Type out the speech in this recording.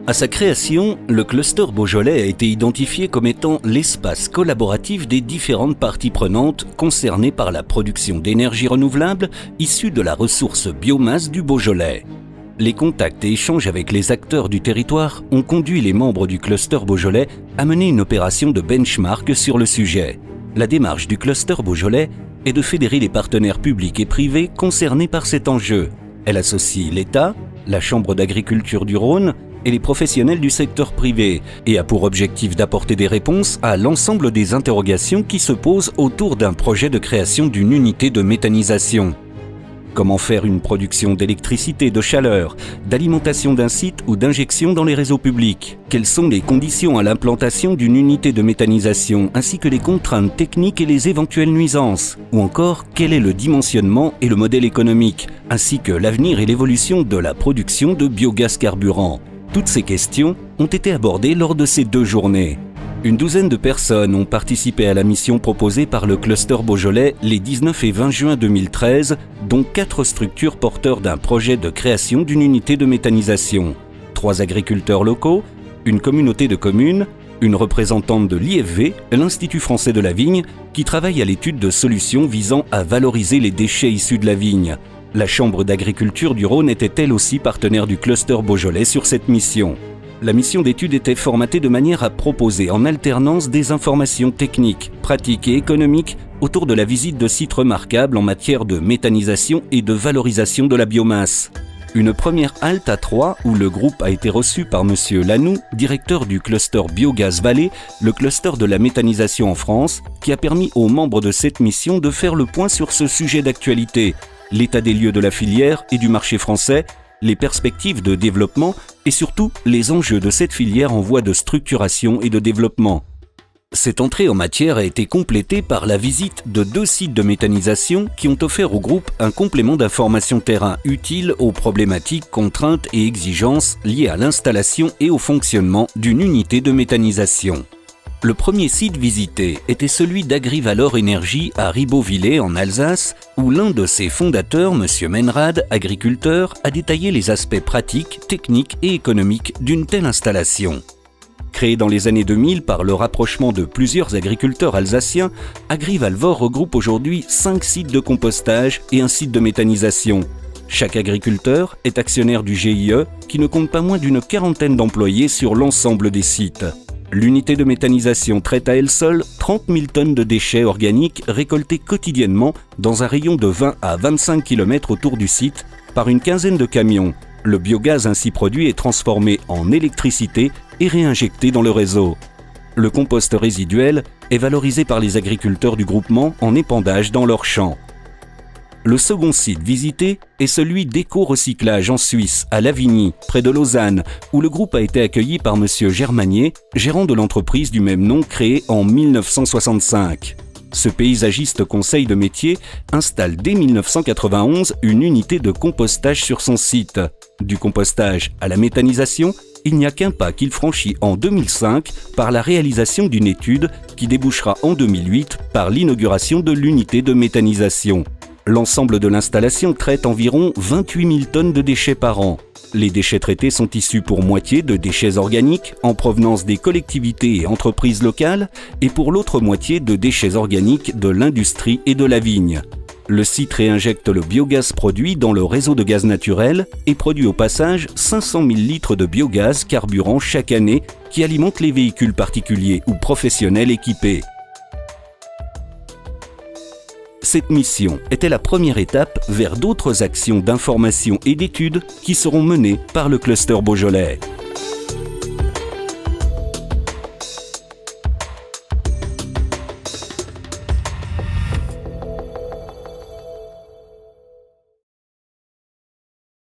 À sa création, le cluster Beaujolais a été identifié comme étant l'espace collaboratif des différentes parties prenantes concernées par la production d'énergie renouvelable issue de la ressource biomasse du Beaujolais. Les contacts et échanges avec les acteurs du territoire ont conduit les membres du cluster Beaujolais à mener une opération de benchmark sur le sujet. La démarche du cluster Beaujolais est de fédérer les partenaires publics et privés concernés par cet enjeu. Elle associe l'État, la Chambre d'agriculture du Rhône et les professionnels du secteur privé et a pour objectif d'apporter des réponses à l'ensemble des interrogations qui se posent autour d'un projet de création d'une unité de méthanisation. Comment faire une production d'électricité, de chaleur, d'alimentation d'un site ou d'injection dans les réseaux publics? Quelles sont les conditions à l'implantation d'une unité de méthanisation ainsi que les contraintes techniques et les éventuelles nuisances? Ou encore, quel est le dimensionnement et le modèle économique, ainsi que l'avenir et l'évolution de la production de biogaz carburant? Toutes ces questions ont été abordées lors de ces 2 journées. Une douzaine de personnes ont participé à la mission proposée par le cluster Beaujolais les 19 et 20 juin 2013, dont 4 structures porteurs d'un projet de création d'une unité de méthanisation. 3 agriculteurs locaux, une communauté de communes, une représentante de l'IFV, l'Institut français de la vigne, qui travaille à l'étude de solutions visant à valoriser les déchets issus de la vigne. La Chambre d'agriculture du Rhône était elle aussi partenaire du cluster Beaujolais sur cette mission. La mission d'étude était formatée de manière à proposer en alternance des informations techniques, pratiques et économiques autour de la visite de sites remarquables en matière de méthanisation et de valorisation de la biomasse. Une première halte à Troyes où le groupe a été reçu par M. Lanoux, directeur du cluster Biogaz Vallée, le cluster de la méthanisation en France, qui a permis aux membres de cette mission de faire le point sur ce sujet d'actualité, l'état des lieux de la filière et du marché français, les perspectives de développement et surtout les enjeux de cette filière en voie de structuration et de développement. Cette entrée en matière a été complétée par la visite de 2 sites de méthanisation qui ont offert au groupe un complément d'information terrain utile aux problématiques, contraintes et exigences liées à l'installation et au fonctionnement d'une unité de méthanisation. Le premier site visité était celui d'Agrivalor Énergie à Ribeauvillé en Alsace, où l'un de ses fondateurs, M. Menrad, agriculteur, a détaillé les aspects pratiques, techniques et économiques d'une telle installation. Créé dans les années 2000 par le rapprochement de plusieurs agriculteurs alsaciens, Agrivalor regroupe aujourd'hui 5 sites de compostage et un site de méthanisation. Chaque agriculteur est actionnaire du GIE qui ne compte pas moins d'une 40aine d'employés sur l'ensemble des sites. L'unité de méthanisation traite à elle seule 30 000 tonnes de déchets organiques récoltés quotidiennement dans un rayon de 20 à 25 km autour du site par une quinzaine de camions. Le biogaz ainsi produit est transformé en électricité et réinjecté dans le réseau. Le compost résiduel est valorisé par les agriculteurs du groupement en épandage dans leurs champs. Le second site visité est celui d'Éco-Recyclage en Suisse, à Lavigny, près de Lausanne, où le groupe a été accueilli par M. Germanier, gérant de l'entreprise du même nom créée en 1965. Ce paysagiste conseil de métier installe dès 1991 une unité de compostage sur son site. Du compostage à la méthanisation, il n'y a qu'un pas qu'il franchit en 2005 par la réalisation d'une étude qui débouchera en 2008 par l'inauguration de l'unité de méthanisation. L'ensemble de l'installation traite environ 28 000 tonnes de déchets par an. Les déchets traités sont issus pour moitié de déchets organiques en provenance des collectivités et entreprises locales et pour l'autre moitié de déchets organiques de l'industrie et de la vigne. Le site réinjecte le biogaz produit dans le réseau de gaz naturel et produit au passage 500 000 litres de biogaz carburant chaque année qui alimente les véhicules particuliers ou professionnels équipés. Cette mission était la première étape vers d'autres actions d'information et d'études qui seront menées par le cluster Beaujolais.